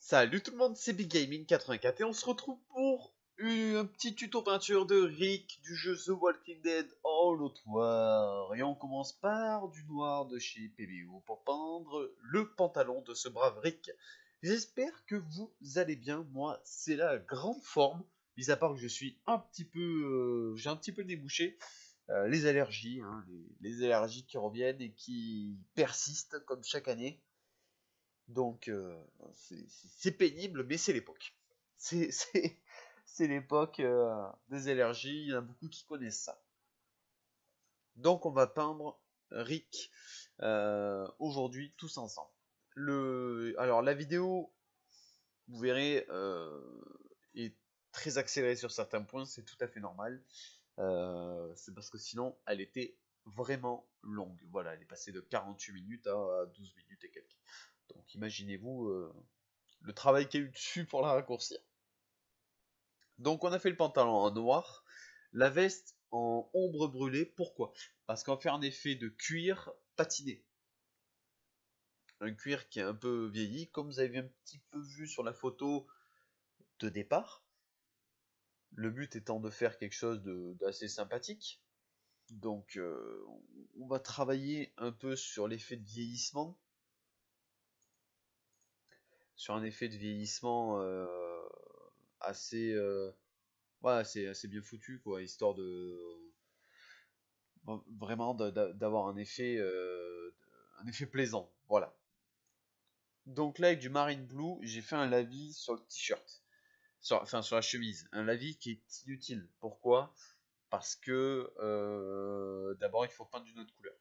Salut tout le monde, c'est Big Gaming 84 et on se retrouve pour un petit tuto peinture de Rick du jeu The Walking Dead All Out War. Et on commence par du noir de chez PBO pour peindre le pantalon de ce brave Rick. J'espère que vous allez bien, moi c'est la grande forme, mis à part que je suis un petit peu, j'ai un petit peu débouché. Les allergies, hein, les allergies qui reviennent et qui persistent comme chaque année. Donc c'est pénible, mais c'est l'époque. C'est c'est- c'est l'époque des allergies, il y en a beaucoup qui connaissent ça. Donc on va peindre Rick aujourd'hui tous ensemble. Alors la vidéo, vous verrez, est très accélérée sur certains points, c'est tout à fait normal. C'est parce que sinon elle était vraiment longue. Voilà, elle est passée de 48 minutes à 12 minutes et quelques. Donc imaginez-vous le travail qu'il y a eu dessus pour la raccourcir. Donc on a fait le pantalon en noir, la veste en ombre brûlée. Pourquoi? Parce qu'on va faire un effet de cuir patiné. Un cuir qui est un peu vieilli, comme vous avez un petit peu vu sur la photo de départ. Le but étant de faire quelque chose d'assez sympathique. Donc on va travailler un peu sur l'effet de vieillissement. Sur un effet de vieillissement assez... ouais, c'est assez bien foutu, quoi, histoire de vraiment d'avoir un effet plaisant, voilà. Donc là, avec du marine blue, j'ai fait un lavis sur le t-shirt, enfin sur la chemise, un lavis qui est inutile. Pourquoi? Parce que d'abord, il faut peindre d'une autre couleur.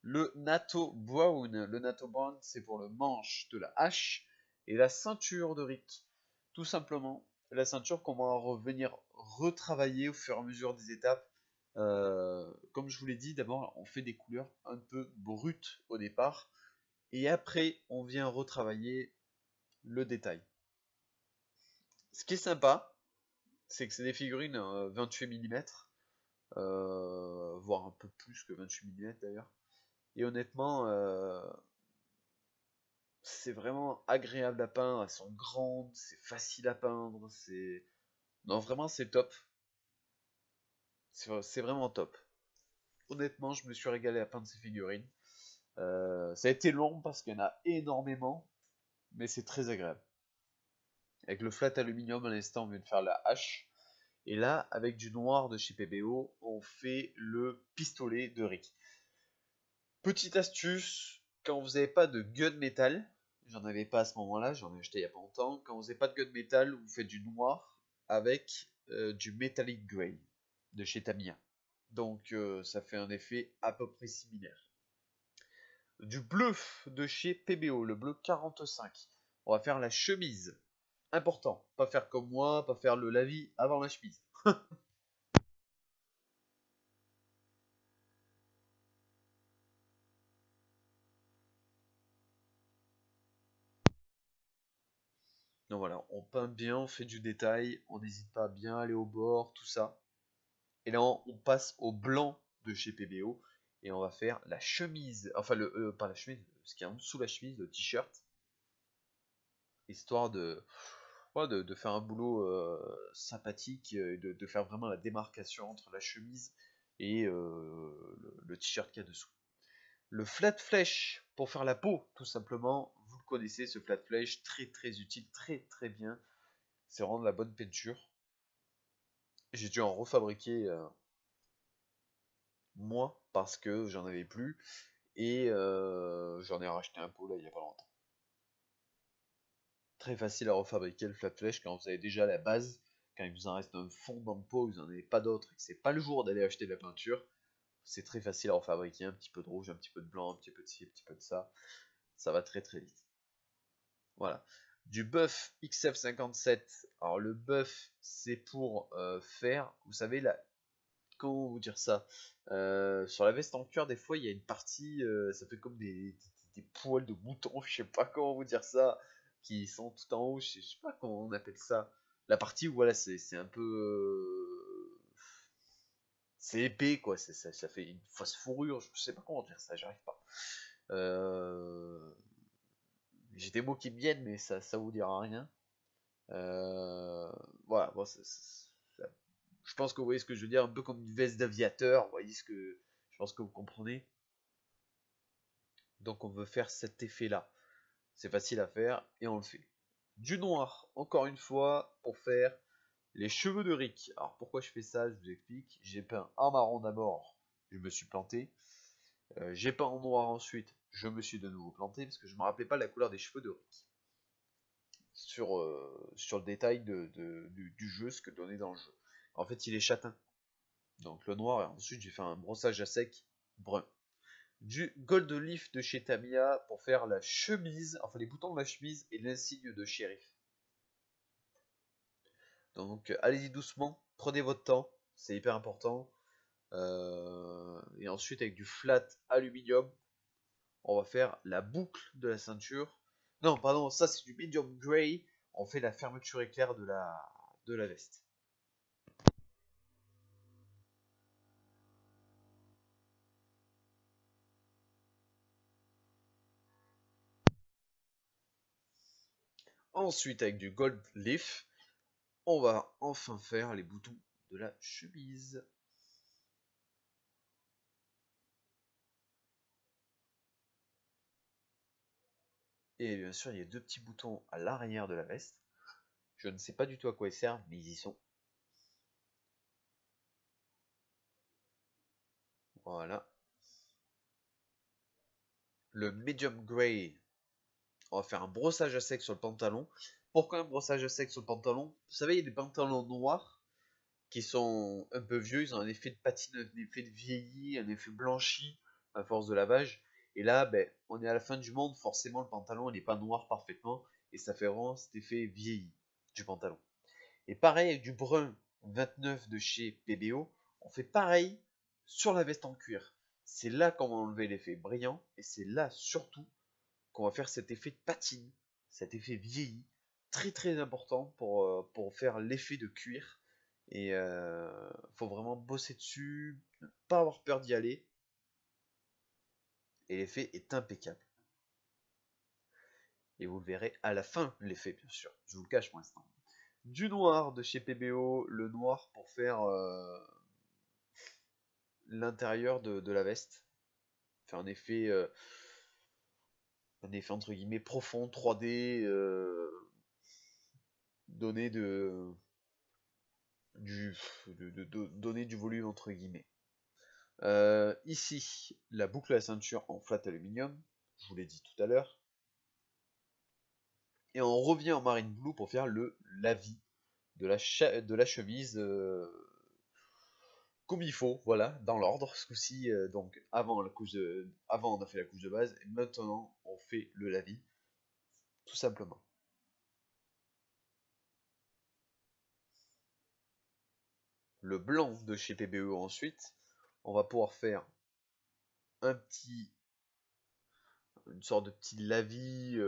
Le natto brown, c'est pour le manche de la hache et la ceinture de Rick. Tout simplement, la ceinture qu'on va revenir retravailler au fur et à mesure des étapes. Comme je vous l'ai dit, d'abord on fait des couleurs un peu brutes au départ et après on vient retravailler le détail. Ce qui est sympa, c'est que c'est des figurines 28 mm, voire un peu plus que 28 mm d'ailleurs. Et honnêtement, c'est vraiment agréable à peindre, elles sont grandes, c'est facile à peindre, c'est... Non, vraiment, c'est top. C'est vraiment top. Honnêtement, je me suis régalé à peindre ces figurines. Ça a été long parce qu'il y en a énormément, mais c'est très agréable. Avec le flat aluminium, à l'instant, on vient de faire la hache. Et là, avec du noir de chez PBO, on fait le pistolet de Rick. Petite astuce, quand vous n'avez pas de gunmetal, j'en avais pas à ce moment-là, j'en ai acheté il n'y a pas longtemps. Quand vous n'avez pas de gunmetal, vous faites du noir avec du metallic grey de chez Tamiya. Donc ça fait un effet à peu près similaire. Du bleu de chez PBO, le bleu 45. On va faire la chemise. Important, pas faire comme moi, pas faire le lavis avant la chemise. Donc voilà, on peint bien, on fait du détail, on n'hésite pas à bien aller au bord, tout ça. Et là, on passe au blanc de chez PBO et on va faire la chemise, enfin pas la chemise, ce qui est en dessous la chemise, le t-shirt, histoire ouais, de faire un boulot sympathique, de faire vraiment la démarcation entre la chemise et le t-shirt qu'il y a dessous. Le flat flèche pour faire la peau, tout simplement, vous le connaissez, ce flat flèche, très très utile, très très bien. C'est vraiment de la bonne peinture. J'ai dû en refabriquer moi parce que j'en avais plus et j'en ai racheté un pot là il y a pas longtemps. Très facile à refabriquer le flat flèche quand vous avez déjà la base, quand il vous en reste un fond dans le pot, vous n'en avez pas d'autre et que c'est pas le jour d'aller acheter de la peinture, c'est très facile à refabriquer, un petit peu de rouge, un petit peu de blanc, un petit peu de ci, un petit peu de ça va très très vite. Voilà. Du buff XF57. Alors le buff, c'est pour faire, vous savez, comment vous dire ça? Sur la veste en cuir, des fois, il y a une partie, ça fait comme des poils de mouton, je sais pas comment vous dire ça, qui sont tout en haut, je sais pas comment on appelle ça. La partie où, voilà, c'est un peu... c'est épais, quoi, ça fait une fausse fourrure, je sais pas comment dire ça, j'arrive pas. Euh, J'ai des mots qui me viennent, mais ça vous dira rien. Voilà, bon, je pense que vous voyez ce que je veux dire, un peu comme une veste d'aviateur, vous voyez ce que je pense que vous comprenez. Donc on veut faire cet effet-là. C'est facile à faire et on le fait. Du noir, encore une fois, pour faire les cheveux de Rick. Alors pourquoi je fais ça, je vous explique. J'ai peint en marron d'abord, je me suis planté. J'ai peint en noir ensuite, je me suis de nouveau planté parce que je ne me rappelais pas la couleur des cheveux de Rick. Sur le détail du jeu, ce que donnait dans le jeu. En fait, il est châtain. Donc le noir, et ensuite j'ai fait un brossage à sec brun. Du Gold Leaf de chez Tamiya pour faire la chemise, enfin les boutons de la chemise et l'insigne de shérif. Donc allez-y doucement, prenez votre temps, c'est hyper important. Et ensuite avec du flat aluminium, on va faire la boucle de la ceinture. Non, pardon, ça c'est du medium gray. On fait la fermeture éclair de la veste. Ensuite, avec du gold leaf, on va enfin faire les boutons de la chemise. Et bien sûr, il y a deux petits boutons à l'arrière de la veste. Je ne sais pas du tout à quoi ils servent, mais ils y sont. Voilà. Le medium gray, on va faire un brossage à sec sur le pantalon. Pourquoi un brossage à sec sur le pantalon? Vous savez, il y a des pantalons noirs qui sont un peu vieux, ils ont un effet de patine, un effet de vieilli, un effet blanchi à force de lavage. Et là, ben, on est à la fin du monde, forcément le pantalon n'est pas noir parfaitement, et ça fait vraiment cet effet vieilli du pantalon. Et pareil avec du brun 29 de chez PBO, on fait pareil sur la veste en cuir. C'est là qu'on va enlever l'effet brillant, et c'est là surtout qu'on va faire cet effet de patine, cet effet vieilli, très très important pour faire l'effet de cuir. Et faut vraiment bosser dessus, ne pas avoir peur d'y aller. Et l'effet est impeccable. Et vous le verrez à la fin, l'effet, bien sûr. Je vous le cache pour l'instant. Du noir de chez PBO, le noir pour faire l'intérieur de la veste. Faire un effet entre guillemets profond, 3D, donner donner du volume entre guillemets. Ici, la boucle à la ceinture en flat aluminium, je vous l'ai dit tout à l'heure. Et on revient en marine blue pour faire le lavis de la chemise comme il faut, voilà, dans l'ordre. Ce coup-ci, donc avant on a fait la couche de base, et maintenant on fait le lavis, tout simplement. Le blanc de chez PBE ensuite, on va pouvoir faire une sorte de petit lavis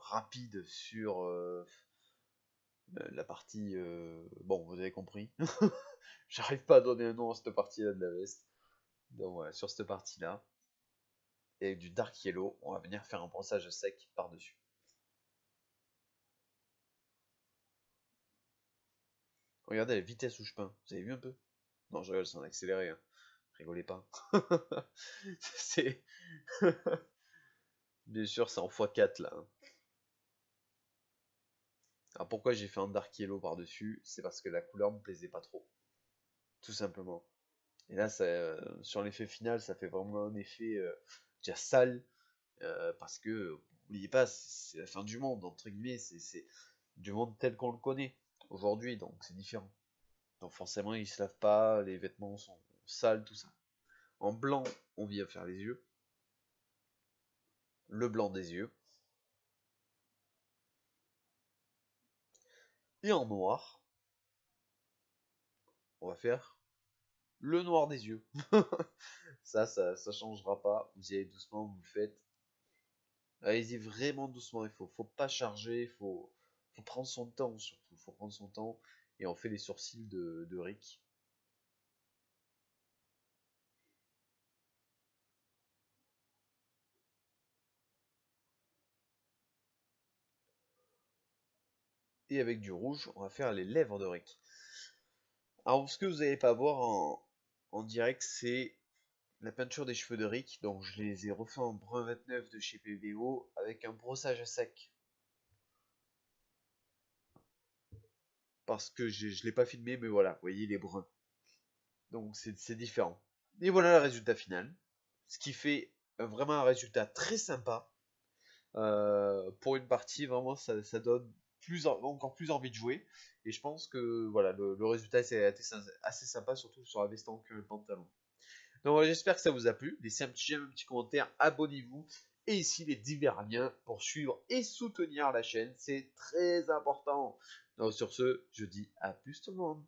rapide sur la partie. Bon, vous avez compris. J'arrive pas à donner un nom à cette partie-là de la veste. Donc voilà, sur cette partie-là. Et avec du dark yellow, on va venir faire un brossage sec par-dessus. Regardez la vitesse où je peins. Vous avez vu un peu? Non, je rigole, c'est en accéléré. Hein. Rigolez pas. c'est. Bien sûr, c'est en x4 là. Hein. Alors pourquoi j'ai fait un dark yellow par-dessus? C'est parce que la couleur me plaisait pas trop. Tout simplement. Et là, sur l'effet final, ça fait vraiment un effet déjà sale. Parce que, n'oubliez pas, c'est la fin du monde, entre guillemets. C'est du monde tel qu'on le connaît aujourd'hui, donc c'est différent. Donc forcément, ils se lavent pas, les vêtements sont sales, tout ça. En blanc, on vient faire les yeux. Le blanc des yeux. Et en noir, on va faire le noir des yeux. ça changera pas. Vous y allez doucement, vous le faites. Allez-y vraiment doucement. Faut pas charger. Faut prendre son temps surtout. Faut prendre son temps. Et on fait les sourcils de Rick. Et avec du rouge, on va faire les lèvres de Rick. Alors, ce que vous n'allez pas voir en direct, c'est la peinture des cheveux de Rick. Donc, je les ai refaits en brun 29 de chez PBO avec un brossage à sec. Parce que je ne l'ai pas filmé, mais voilà, vous voyez, il est brun. Donc, c'est différent. Et voilà le résultat final. Ce qui fait vraiment un résultat très sympa. Pour une partie, vraiment, ça donne encore plus envie de jouer. Et je pense que voilà, le résultat c'est assez sympa, surtout sur la veste en cuir et le pantalon. Donc voilà, j'espère que ça vous a plu. Laissez un petit j'aime, un petit commentaire, abonnez-vous. Et ici les divers liens pour suivre et soutenir la chaîne, c'est très important. Donc sur ce, je dis à plus tout le monde.